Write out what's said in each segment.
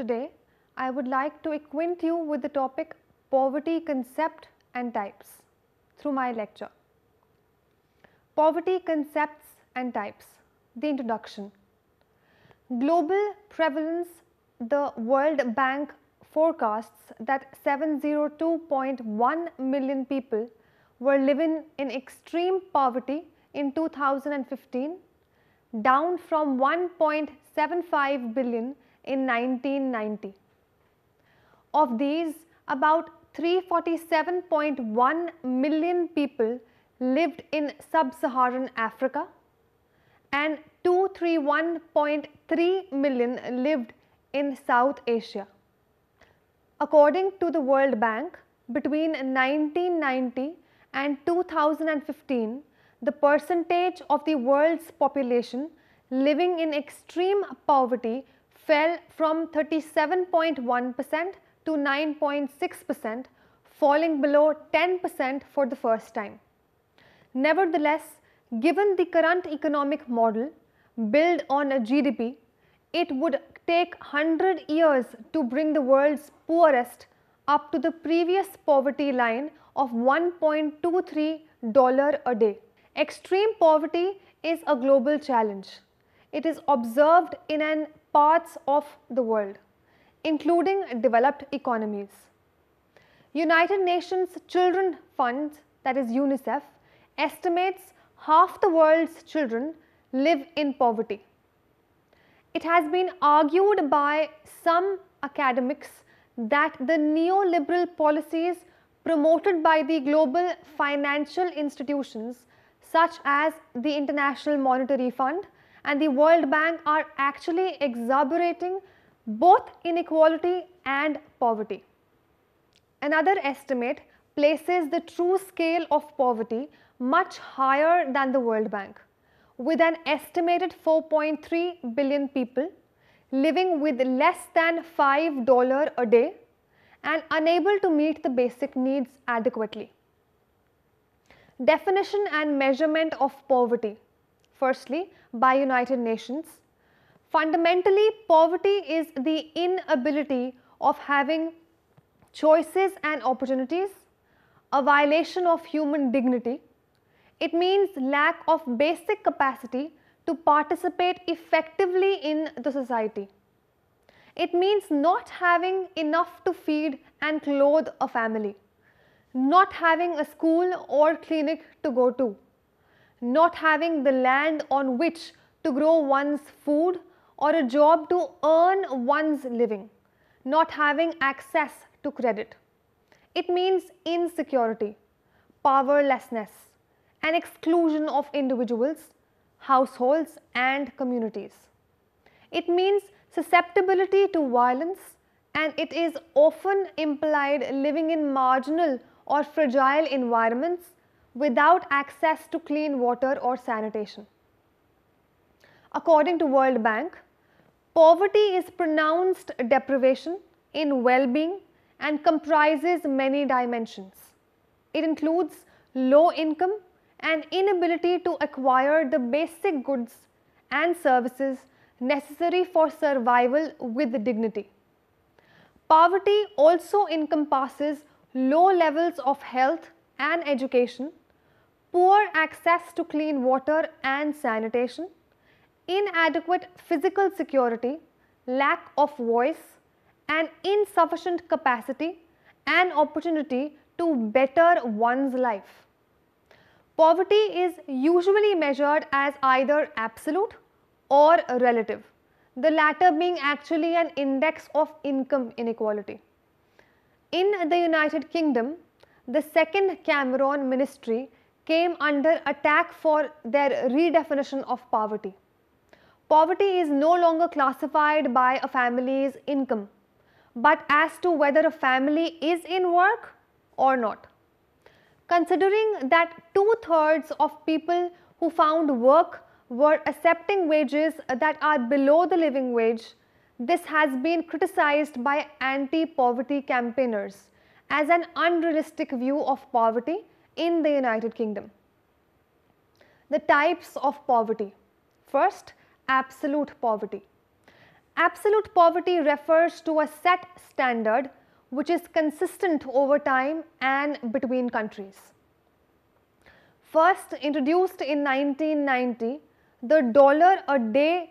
Today, I would like to acquaint you with the topic poverty concept and types through my lecture. Poverty concepts and types. The introduction. Global prevalence. The World Bank forecasts that 702.1 million people were living in extreme poverty in 2015, down from 1.75 billion in 1990. Of these, about 347.1 million people lived in sub-Saharan Africa and 231.3 million lived in South Asia. According to the World Bank, between 1990 and 2015, the percentage of the world's population living in extreme poverty fell from 37.1% to 9.6%, falling below 10% for the first time. Nevertheless, given the current economic model built on a GDP, it would take 100 years to bring the world's poorest up to the previous poverty line of $1.23 a day. Extreme poverty is a global challenge. It is observed in parts of the world, including developed economies. United Nations Children Fund, that is UNICEF, estimates half the world's children live in poverty. It has been argued by some academics that the neoliberal policies promoted by the global financial institutions such as the International Monetary Fund and the World Bank are actually exacerbating both inequality and poverty. Another estimate places the true scale of poverty much higher than the World Bank, with an estimated 4.3 billion people living with less than $5 a day and unable to meet the basic needs adequately. Definition and measurement of poverty. Firstly, by United Nations. Fundamentally, poverty is the inability of having choices and opportunities, a violation of human dignity. It means lack of basic capacity to participate effectively in the society. It means not having enough to feed and clothe a family, not having a school or clinic to go to, not having the land on which to grow one's food or a job to earn one's living, not having access to credit. It means insecurity, powerlessness, and exclusion of individuals, households, and communities. It means susceptibility to violence, and it is often implied living in marginal or fragile environments without access to clean water or sanitation. According to World Bank, poverty is pronounced deprivation in well-being and comprises many dimensions. It includes low income and inability to acquire the basic goods and services necessary for survival with dignity. Poverty also encompasses low levels of health and education, poor access to clean water and sanitation, inadequate physical security, lack of voice, and insufficient capacity and opportunity to better one's life. Poverty is usually measured as either absolute or relative, the latter being actually an index of income inequality. In the United Kingdom, the second Cameron ministry came under attack for their redefinition of poverty. Poverty is no longer classified by a family's income, but as to whether a family is in work or not. Considering that 2/3 of people who found work were accepting wages that are below the living wage, this has been criticized by anti-poverty campaigners as an unrealistic view of poverty in the United Kingdom. The types of poverty. First, absolute poverty. Absolute poverty refers to a set standard which is consistent over time and between countries. First introduced in 1990, the dollar a day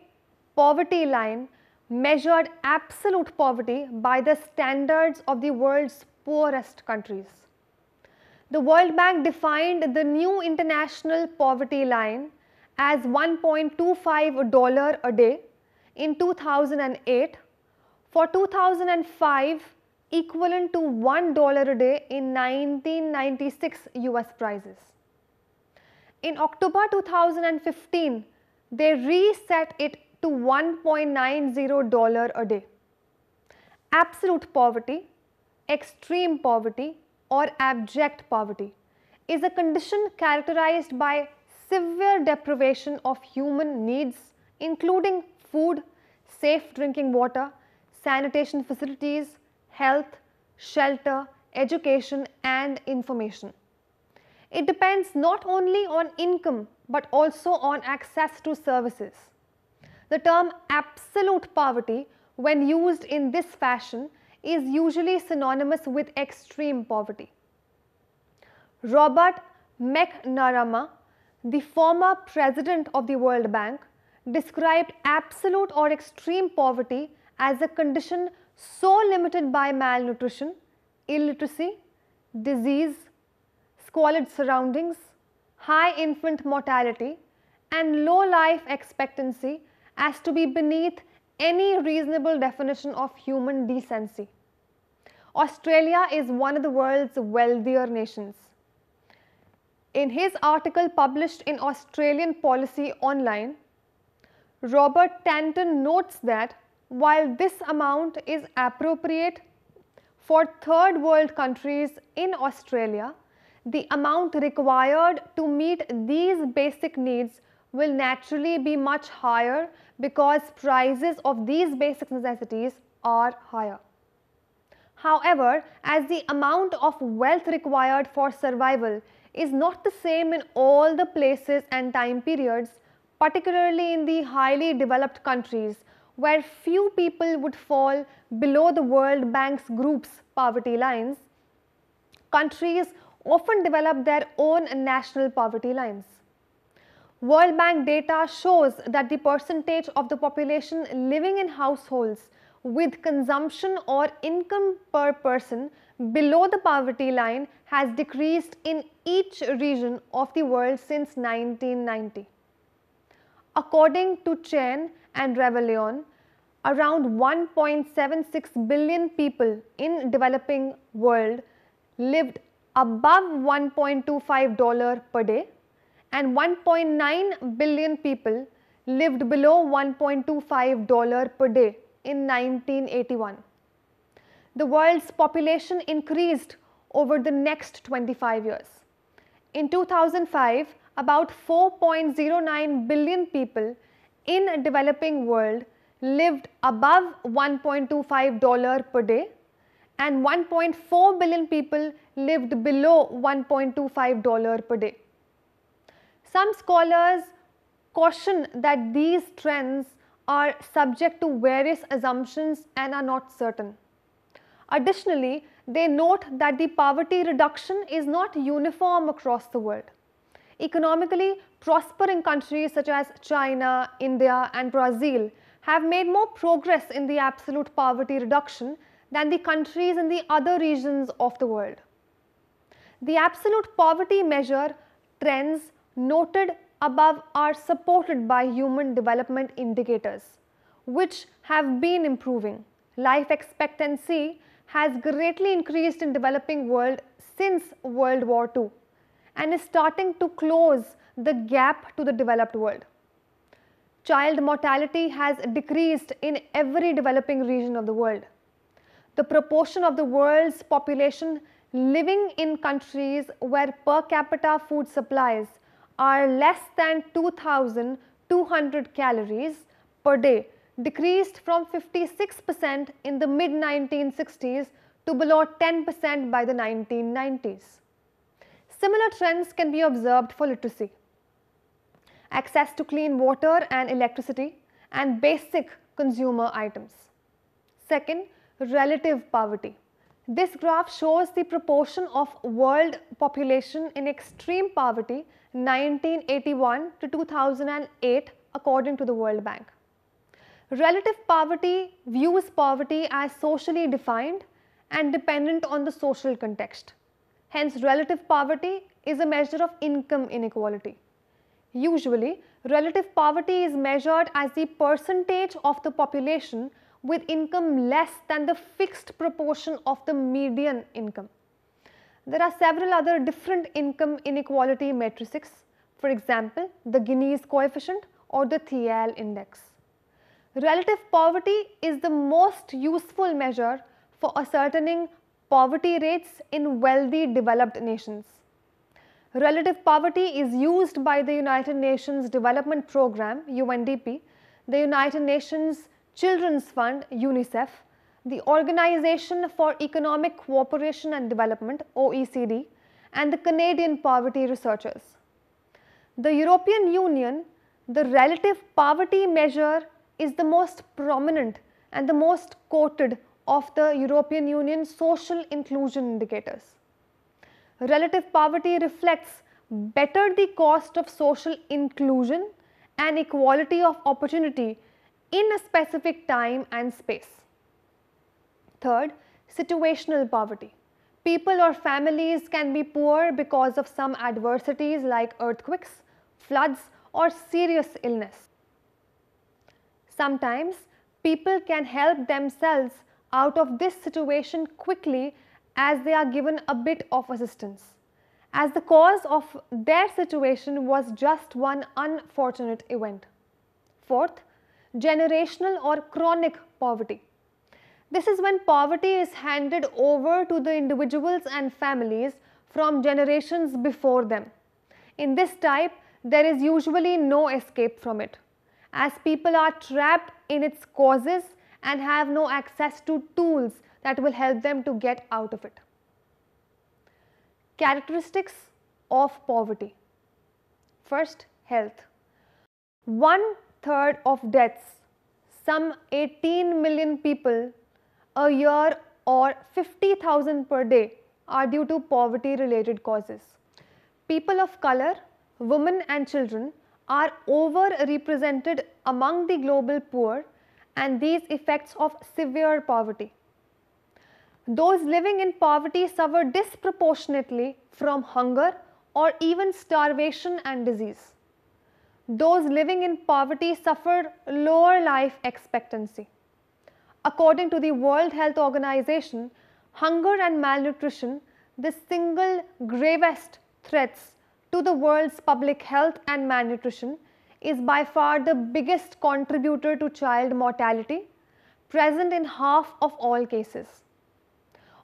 poverty line measured absolute poverty by the standards of the world's poorest countries. The World Bank defined the new international poverty line as $1.25 a day in 2008, for 2005 equivalent to $1 a day in 1996 US prices. In October 2015, they reset it to $1.90 a day. Absolute poverty, extreme poverty, or abject poverty is a condition characterized by severe deprivation of human needs, including food, safe drinking water, sanitation facilities, health, shelter, education, and information. It depends not only on income but also on access to services. The term absolute poverty, when used in this fashion, is usually synonymous with extreme poverty. Robert McNamara, the former president of the World Bank, described absolute or extreme poverty as a condition so limited by malnutrition, illiteracy, disease, squalid surroundings, high infant mortality, and low life expectancy as to be beneath any reasonable definition of human decency. Australia is one of the world's wealthier nations. In his article published in Australian Policy Online, Robert Tanton notes that while this amount is appropriate for third world countries in Australia, the amount required to meet these basic needs will naturally be much higher because prices of these basic necessities are higher. However, as the amount of wealth required for survival is not the same in all the places and time periods, particularly in the highly developed countries where few people would fall below the World Bank's group's poverty lines, countries often develop their own national poverty lines. World Bank data shows that the percentage of the population living in households with consumption or income per person below the poverty line has decreased in each region of the world since 1990. According to Chen and Revelion, around 1.76 billion people in developing world lived above $1.25 per day and 1.9 billion people lived below $1.25 per day in 1981. The world's population increased over the next 25 years. In 2005, about 4.09 billion people in a developing world lived above $1.25 per day and 1.4 billion people lived below $1.25 per day. Some scholars caution that these trends are subject to various assumptions and are not certain. Additionally, they note that the poverty reduction is not uniform across the world. Economically prospering countries such as China, India, and Brazil have made more progress in the absolute poverty reduction than the countries in the other regions of the world. The absolute poverty measure trends noted above are supported by human development indicators, which have been improving. Life expectancy has greatly increased in developing world since World War II and is starting to close the gap to the developed world. Child mortality has decreased in every developing region of the world. The proportion of the world's population living in countries where per capita food supplies are less than 2,200 calories per day decreased from 56% in the mid-1960s to below 10% by the 1990s. Similar trends can be observed for literacy. Access to clean water and electricity and basic consumer items. Second, relative poverty. This graph shows the proportion of world population in extreme poverty 1981 to 2008 according to the World Bank. Relative poverty views poverty as socially defined and dependent on the social context. Hence, relative poverty is a measure of income inequality. Usually, relative poverty is measured as the percentage of the population with income less than the fixed proportion of the median income. There are several other different income inequality matrices, for example, the Gini's coefficient or the Thiel index. Relative poverty is the most useful measure for ascertaining poverty rates in wealthy developed nations. Relative poverty is used by the United Nations Development Programme (UNDP), the United Nations Children's Fund (UNICEF), the Organization for Economic Cooperation and Development (OECD), and the Canadian Poverty Researchers. The European Union, the relative poverty measure is the most prominent and the most quoted of the European Union social inclusion indicators. Relative poverty reflects better the cost of social inclusion and equality of opportunity in a specific time and space. Third, situational poverty. People or families can be poor because of some adversities like earthquakes, floods, or serious illness. Sometimes people can help themselves out of this situation quickly as they are given a bit of assistance, as the cause of their situation was just one unfortunate event. Fourth, generational or chronic poverty. This is when poverty is handed over to the individuals and families from generations before them. In this type, there is usually no escape from it, as people are trapped in its causes and have no access to tools that will help them to get out of it. Characteristics of poverty. First, health. 1/3 of deaths, some 18 million people a year or 50,000 per day, are due to poverty related causes. People of color, women and children are overrepresented among the global poor and these effects of severe poverty. Those living in poverty suffer disproportionately from hunger or even starvation and disease. Those living in poverty suffer lower life expectancy. According to the World Health Organization, hunger and malnutrition, the single gravest threats to the world's public health, and malnutrition is by far the biggest contributor to child mortality, present in half of all cases.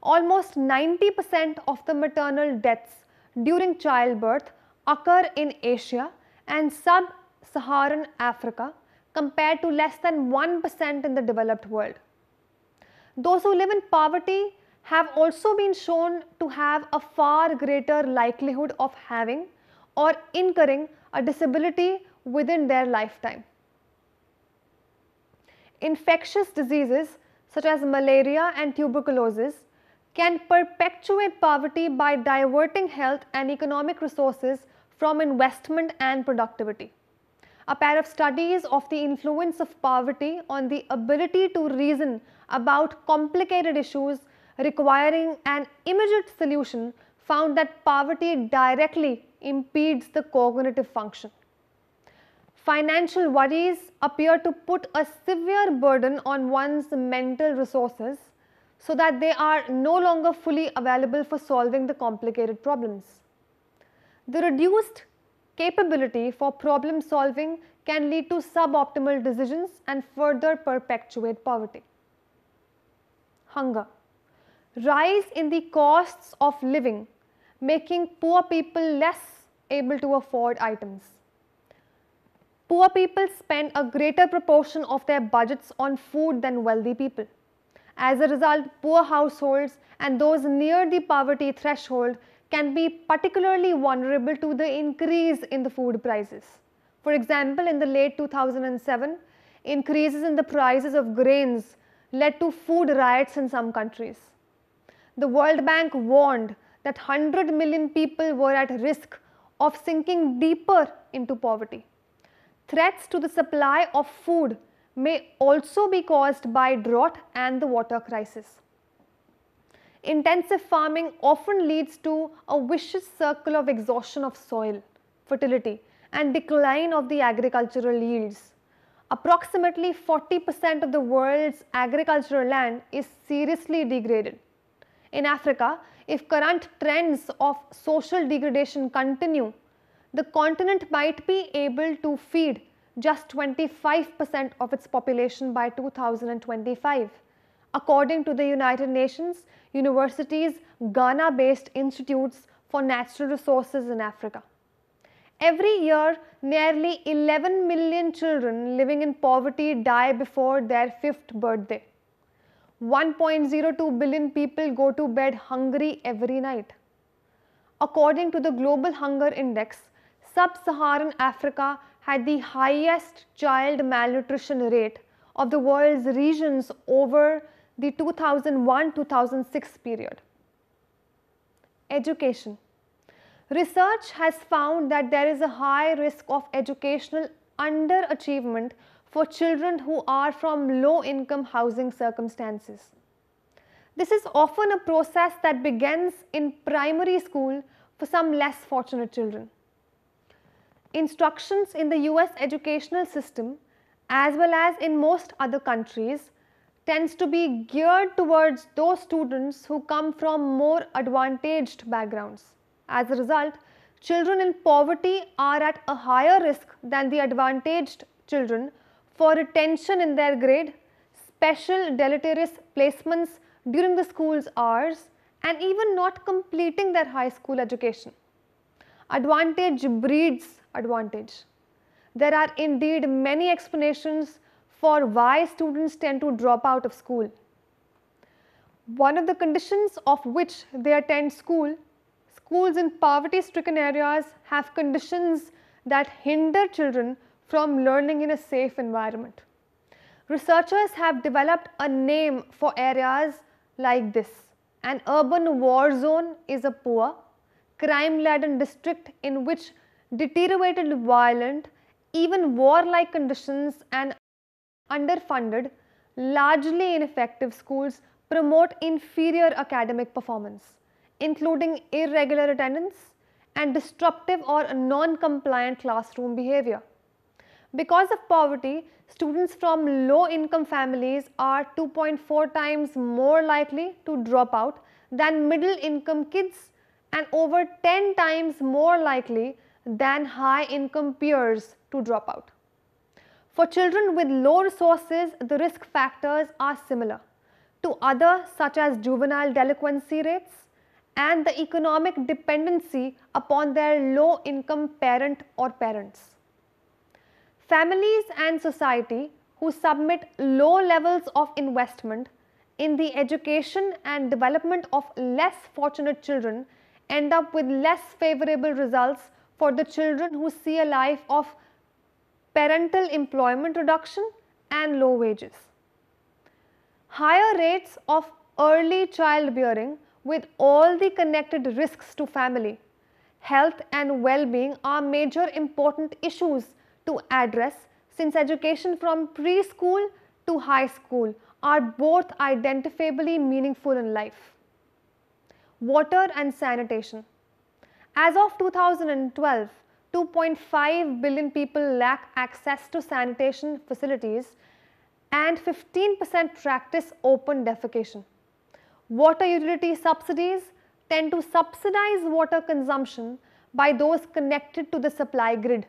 Almost 90% of the maternal deaths during childbirth occur in Asia and sub-Saharan Africa compared to less than 1% in the developed world. Those who live in poverty have also been shown to have a far greater likelihood of having or incurring a disability within their lifetime. Infectious diseases such as malaria and tuberculosis can perpetuate poverty by diverting health and economic resources from investment and productivity. A pair of studies of the influence of poverty on the ability to reason about complicated issues requiring an immediate solution found that poverty directly impedes the cognitive function. Financial worries appear to put a severe burden on one's mental resources so that they are no longer fully available for solving the complicated problems. The reduced capability for problem solving can lead to suboptimal decisions and further perpetuate poverty. Hunger. Rise in the costs of living, making poor people less able to afford items. Poor people spend a greater proportion of their budgets on food than wealthy people. As a result, poor households and those near the poverty threshold can be particularly vulnerable to the increase in the food prices. For example, in the late 2007, increases in the prices of grains led to food riots in some countries. The World Bank warned that 100 million people were at risk of sinking deeper into poverty. Threats to the supply of food may also be caused by drought and the water crisis. Intensive farming often leads to a vicious circle of exhaustion of soil, fertility, and decline of the agricultural yields. Approximately 40% of the world's agricultural land is seriously degraded. In Africa, if current trends of social degradation continue, the continent might be able to feed just 25% of its population by 2025, according to the United Nations University's Ghana-based Institutes for Natural Resources in Africa. Every year, nearly 11 million children living in poverty die before their 5th birthday. 1.02 billion people go to bed hungry every night. According to the Global Hunger Index, Sub-Saharan Africa had the highest child malnutrition rate of the world's regions over the 2001-2006 period. Education. Research has found that there is a high risk of educational underachievement for children who are from low-income housing circumstances. This is often a process that begins in primary school for some less fortunate children. Instructions in the US educational system, as well as in most other countries, tends to be geared towards those students who come from more advantaged backgrounds. As a result, children in poverty are at a higher risk than the advantaged children for retention in their grade, special deleterious placements during the school's hours, and even not completing their high school education. Advantage breeds advantage. There are indeed many explanations for why students tend to drop out of school. One of the conditions of which they attend school, schools in poverty-stricken areas have conditions that hinder children from learning in a safe environment. Researchers have developed a name for areas like this. An urban war zone is a poor, crime-laden district in which deteriorated, violent, even war-like conditions and underfunded, largely ineffective schools promote inferior academic performance, including irregular attendance and disruptive or non-compliant classroom behavior. Because of poverty, students from low-income families are 2.4 times more likely to drop out than middle-income kids and over 10 times more likely than high-income peers to drop out. For children with low resources, the risk factors are similar to others such as juvenile delinquency rates and the economic dependency upon their low-income parent or parents. Families and society who submit low levels of investment in the education and development of less fortunate children end up with less favorable results for the children who see a life of parental employment reduction and low wages. Higher rates of early childbearing with all the connected risks to family, health and well-being are major important issues to address, since education from preschool to high school are both identifiably meaningful in life. Water and sanitation. As of 2012, 2.5 billion people lack access to sanitation facilities and 15% practice open defecation. Water utility subsidies tend to subsidize water consumption by those connected to the supply grid,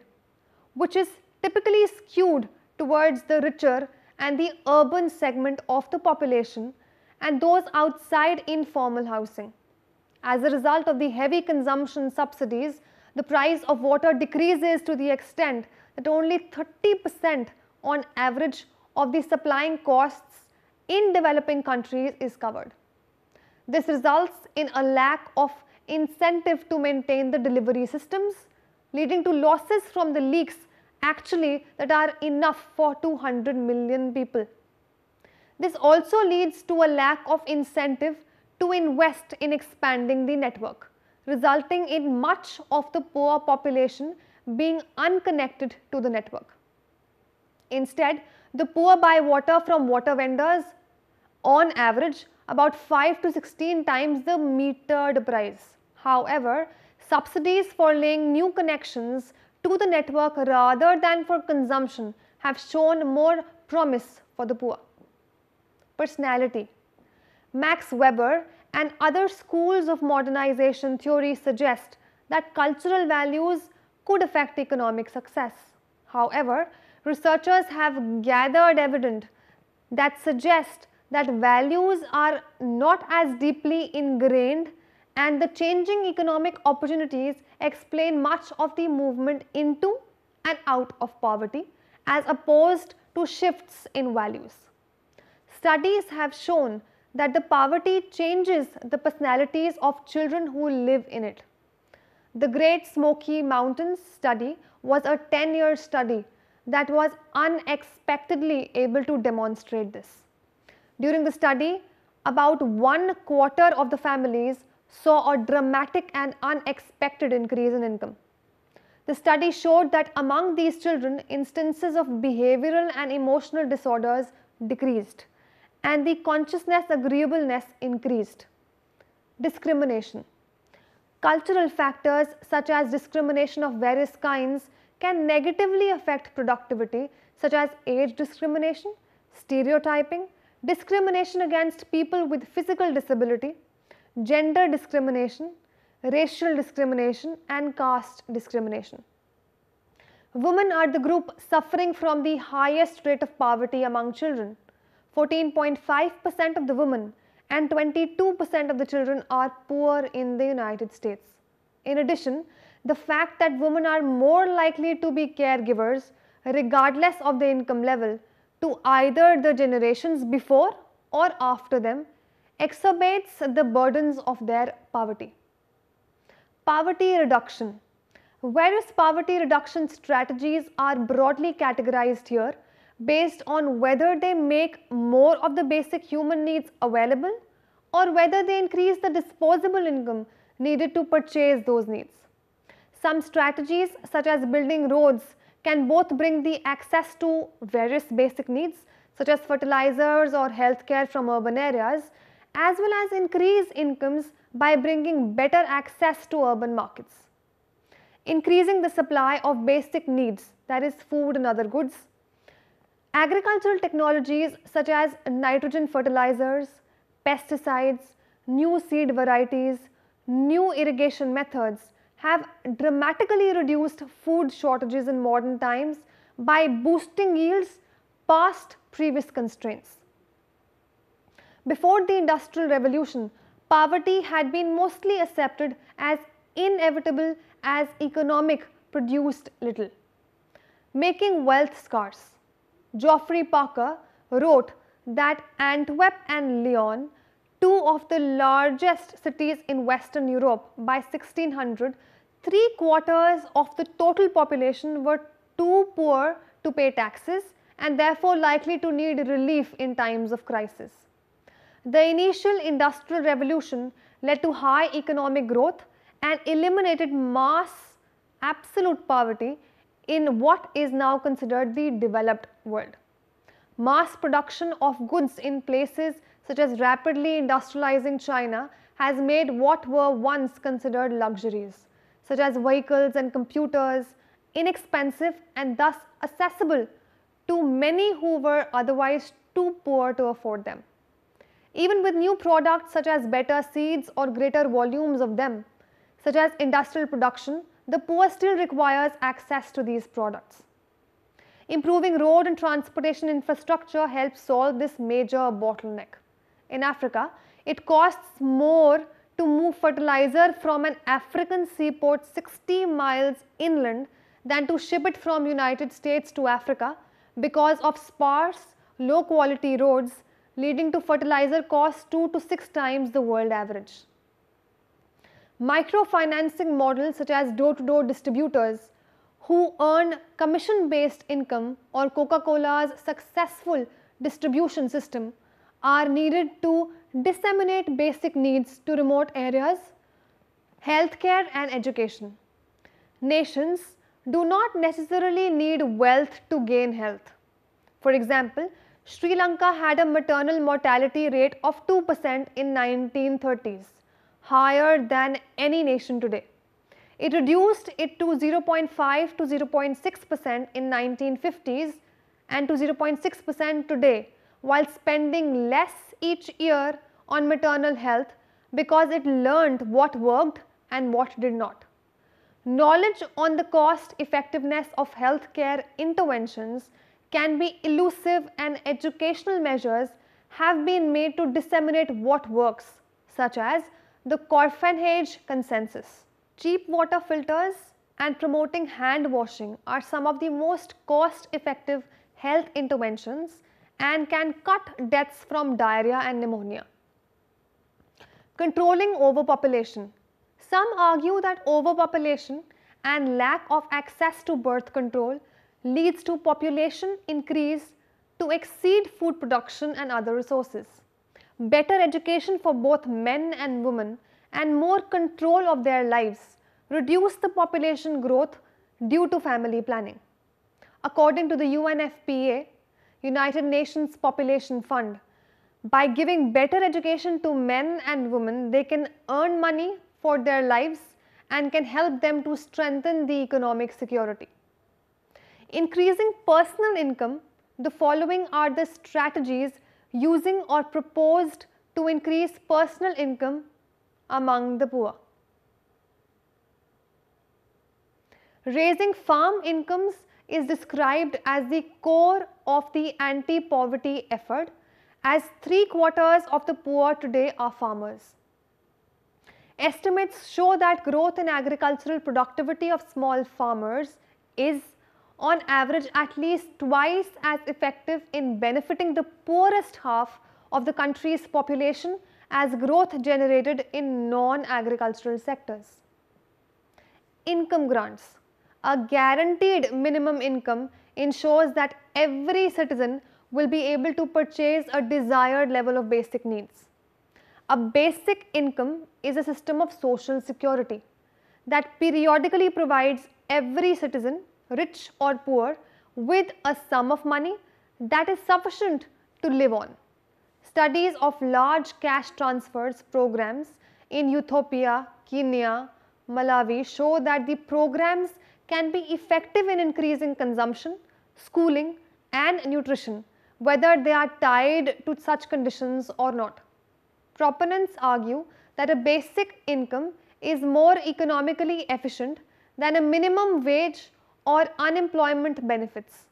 which is typically skewed towards the richer and the urban segment of the population and those outside informal housing. As a result of the heavy consumption subsidies, the price of water decreases to the extent that only 30% on average of the supplying costs in developing countries is covered. This results in a lack of incentive to maintain the delivery systems, leading to losses from the leaks actually that are enough for 200 million people. This also leads to a lack of incentive to invest in expanding the network, resulting in much of the poor population being unconnected to the network. Instead, the poor buy water from water vendors on average about 5 to 16 times the metered price. However, subsidies for laying new connections to the network rather than for consumption have shown more promise for the poor. Personality. Max Weber and other schools of modernization theory suggest that cultural values could affect economic success. However, researchers have gathered evidence that suggests that values are not as deeply ingrained, and the changing economic opportunities explain much of the movement into and out of poverty as opposed to shifts in values. Studies have shown that the poverty changes the personalities of children who live in it. The Great Smoky Mountains study was a 10-year study that was unexpectedly able to demonstrate this. During the study, about 1/4 of the families saw a dramatic and unexpected increase in income. The study showed that among these children, instances of behavioral and emotional disorders decreased, and the consciousness agreeableness increased. Discrimination. Cultural factors such as discrimination of various kinds can negatively affect productivity, such as age discrimination, stereotyping, discrimination against people with physical disability, gender discrimination, racial discrimination, and caste discrimination. Women are the group suffering from the highest rate of poverty among children. 14.5% of the women and 22% of the children are poor in the United States. In addition, the fact that women are more likely to be caregivers, regardless of the income level, to either the generations before or after them, exacerbates the burdens of their poverty. Poverty reduction. Various poverty reduction strategies are broadly categorized here based on whether they make more of the basic human needs available or whether they increase the disposable income needed to purchase those needs. Some strategies, such as building roads, can both bring the access to various basic needs such as fertilizers or healthcare from urban areas, as well as increase incomes by bringing better access to urban markets. Increasing the supply of basic needs, that is food and other goods. Agricultural technologies such as nitrogen fertilizers, pesticides, new seed varieties, new irrigation methods have dramatically reduced food shortages in modern times by boosting yields past previous constraints. Before the Industrial Revolution, poverty had been mostly accepted as inevitable as economic produced little, making wealth scarce. Geoffrey Parker wrote that Antwerp and Lyon, two of the largest cities in Western Europe by 1600, 3/4 of the total population were too poor to pay taxes and therefore likely to need relief in times of crisis. The initial Industrial Revolution led to high economic growth and eliminated mass absolute poverty in what is now considered the developed world. Mass production of goods in places such as rapidly industrializing China has made what were once considered luxuries, such as vehicles and computers, inexpensive and thus accessible to many who were otherwise too poor to afford them. Even with new products such as better seeds or greater volumes of them, such as industrial production, the poor still requires access to these products. Improving road and transportation infrastructure helps solve this major bottleneck. In Africa, it costs more to move fertilizer from an African seaport 60 miles inland than to ship it from United States to Africa because of sparse, low quality roads, leading to fertilizer costs 2 to 6 times the world average. Microfinancing models such as door-to-door distributors who earn commission-based income or Coca-Cola's successful distribution system are needed to disseminate basic needs to remote areas, healthcare and education. Nations do not necessarily need wealth to gain health. For example, Sri Lanka had a maternal mortality rate of 2% in 1930s, higher than any nation today. It reduced it to 0.5 to 0.6% in 1950s and to 0.6% today, while spending less each year on maternal health because it learned what worked and what did not. Knowledge on the cost effectiveness of healthcare interventions can be elusive, and educational measures have been made to disseminate what works, such as the Copenhagen Consensus. Cheap water filters and promoting hand washing are some of the most cost-effective health interventions and can cut deaths from diarrhea and pneumonia. Controlling overpopulation. Some argue that overpopulation and lack of access to birth control leads to population increase to exceed food production and other resources. Better education for both men and women and more control of their lives reduce the population growth due to family planning. According to the UNFPA, United Nations Population Fund, by giving better education to men and women, they can earn money for their lives and can help them to strengthen the economic security. Increasing personal income, the following are the strategies using or proposed to increase personal income among the poor. Raising farm incomes is described as the core of the anti-poverty effort, as 3/4 of the poor today are farmers. Estimates show that growth in agricultural productivity of small farmers is on average at least twice as effective in benefiting the poorest half of the country's population as growth generated in non-agricultural sectors. Income grants. A guaranteed minimum income ensures that every citizen will be able to purchase a desired level of basic needs. A basic income is a system of social security that periodically provides every citizen, rich or poor, with a sum of money that is sufficient to live on. Studies of large cash transfers programs in Ethiopia, Kenya, Malawi show that the programs can be effective in increasing consumption, schooling and nutrition, whether they are tied to such conditions or not. Proponents argue that a basic income is more economically efficient than a minimum wage or unemployment benefits,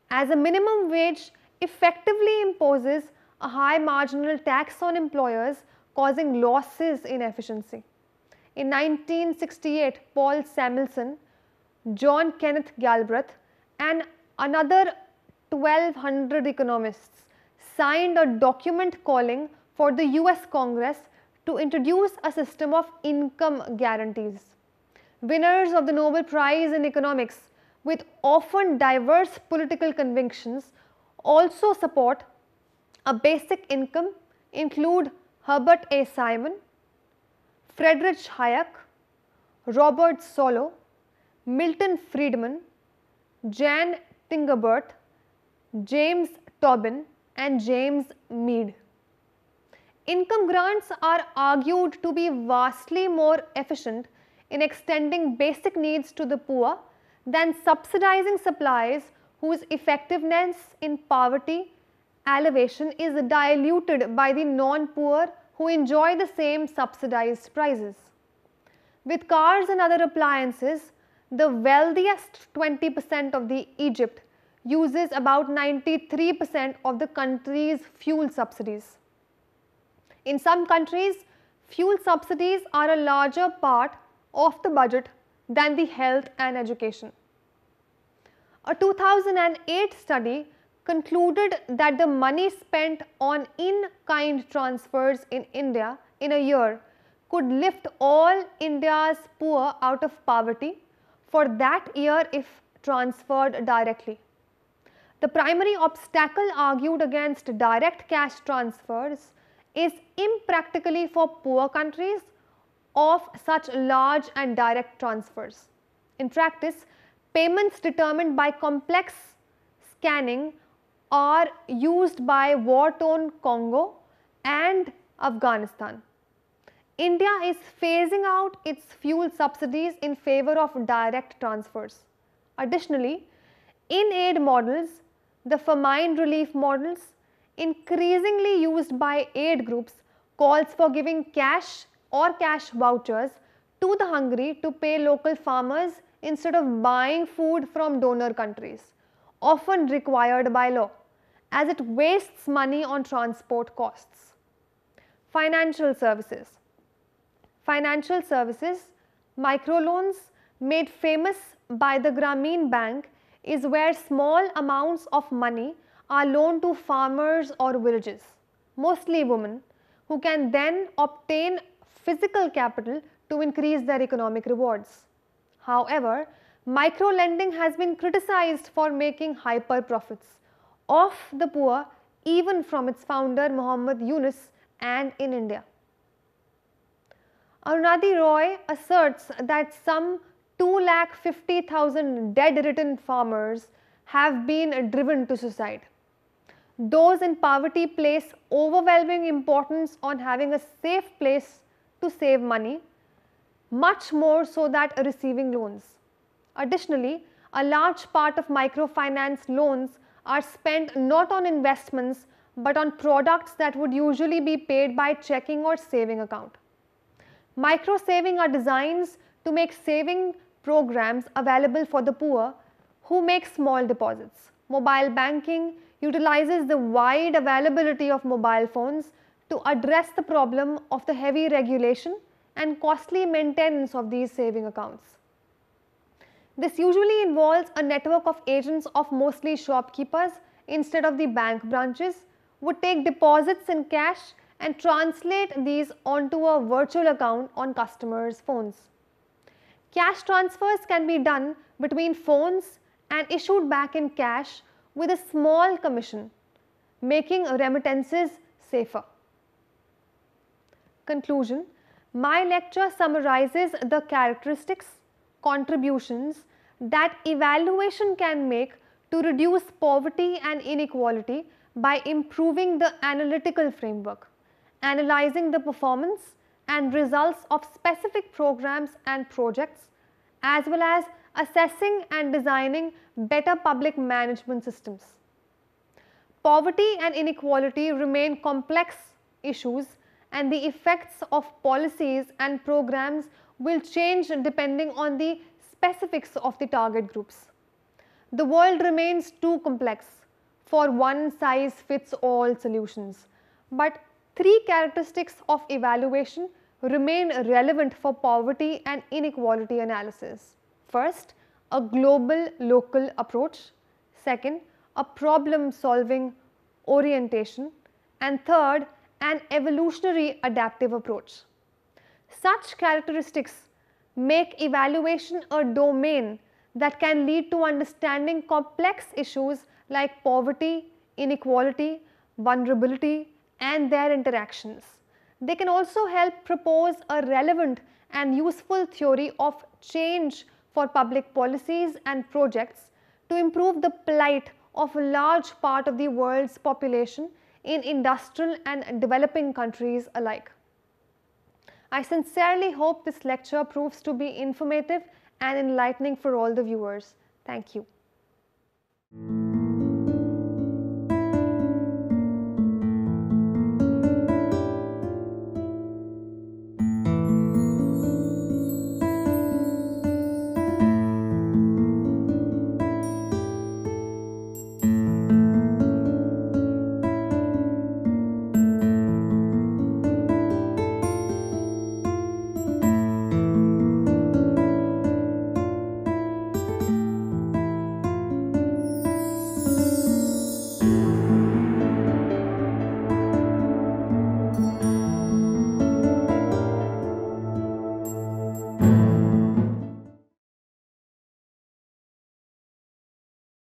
as a minimum wage effectively imposes a high marginal tax on employers, causing losses in efficiency. In 1968, Paul Samuelson, John Kenneth Galbraith and another 1,200 economists signed a document calling for the US Congress to introduce a system of income guarantees. Winners of the Nobel Prize in Economics with often diverse political convictions also support a basic income include Herbert A. Simon, Friedrich Hayek, Robert Solow, Milton Friedman, Jan Tingerbert, James Tobin and James Mead. Income grants are argued to be vastly more efficient in extending basic needs to the poor than subsidizing supplies whose effectiveness in poverty alleviation is diluted by the non-poor who enjoy the same subsidized prices. With cars and other appliances, the wealthiest 20% of the Egypt uses about 93% of the country's fuel subsidies. In some countries, fuel subsidies are a larger part of the budget than the health and education. A 2008 study concluded that the money spent on in-kind transfers in India in a year could lift all India's poor out of poverty for that year if transferred directly. The primary obstacle argued against direct cash transfers is impractically for poor countries of such large and direct transfers. In practice, payments determined by complex scanning are used by war-torn Congo and Afghanistan. India is phasing out its fuel subsidies in favor of direct transfers. Additionally, in aid models, the famine relief models, increasingly used by aid groups, calls for giving cash or cash vouchers to the hungry to pay local farmers instead of buying food from donor countries, often required by law, as it wastes money on transport costs. Financial services. Financial services, microloans made famous by the Grameen Bank is where small amounts of money are loaned to farmers or villages, mostly women, who can then obtain physical capital to increase their economic rewards. However, micro-lending has been criticized for making hyper profits of the poor, even from its founder Muhammad Yunus and in India. Arunadhi Roy asserts that some 250,000 dead-ridden farmers have been driven to suicide. Those in poverty place overwhelming importance on having a safe place to save money, much more so than receiving loans. Additionally, a large part of microfinance loans are spent not on investments but on products that would usually be paid by checking or saving account. Micro saving are designs to make saving programs available for the poor who make small deposits. Mobile banking utilizes the wide availability of mobile phones to address the problem of the heavy regulation and costly maintenance of these saving accounts. This usually involves a network of agents of mostly shopkeepers instead of the bank branches would take deposits in cash and translate these onto a virtual account on customers' phones. Cash transfers can be done between phones and issued back in cash with a small commission, making remittances safer. Conclusion. My lecture summarizes the characteristics, contributions that evaluation can make to reduce poverty and inequality by improving the analytical framework, analyzing the performance and results of specific programs and projects, as well as assessing and designing better public management systems. Poverty and inequality remain complex issues, and the effects of policies and programs will change depending on the specifics of the target groups. The world remains too complex for one-size-fits-all solutions, but three characteristics of evaluation remain relevant for poverty and inequality analysis. First, a global-local approach. Second, a problem-solving orientation. And third, an evolutionary adaptive approach. Such characteristics make evaluation a domain that can lead to understanding complex issues like poverty, inequality, vulnerability, and their interactions. They can also help propose a relevant and useful theory of change for public policies and projects to improve the plight of a large part of the world's population in industrial and developing countries alike. I sincerely hope this lecture proves to be informative and enlightening for all the viewers. Thank you.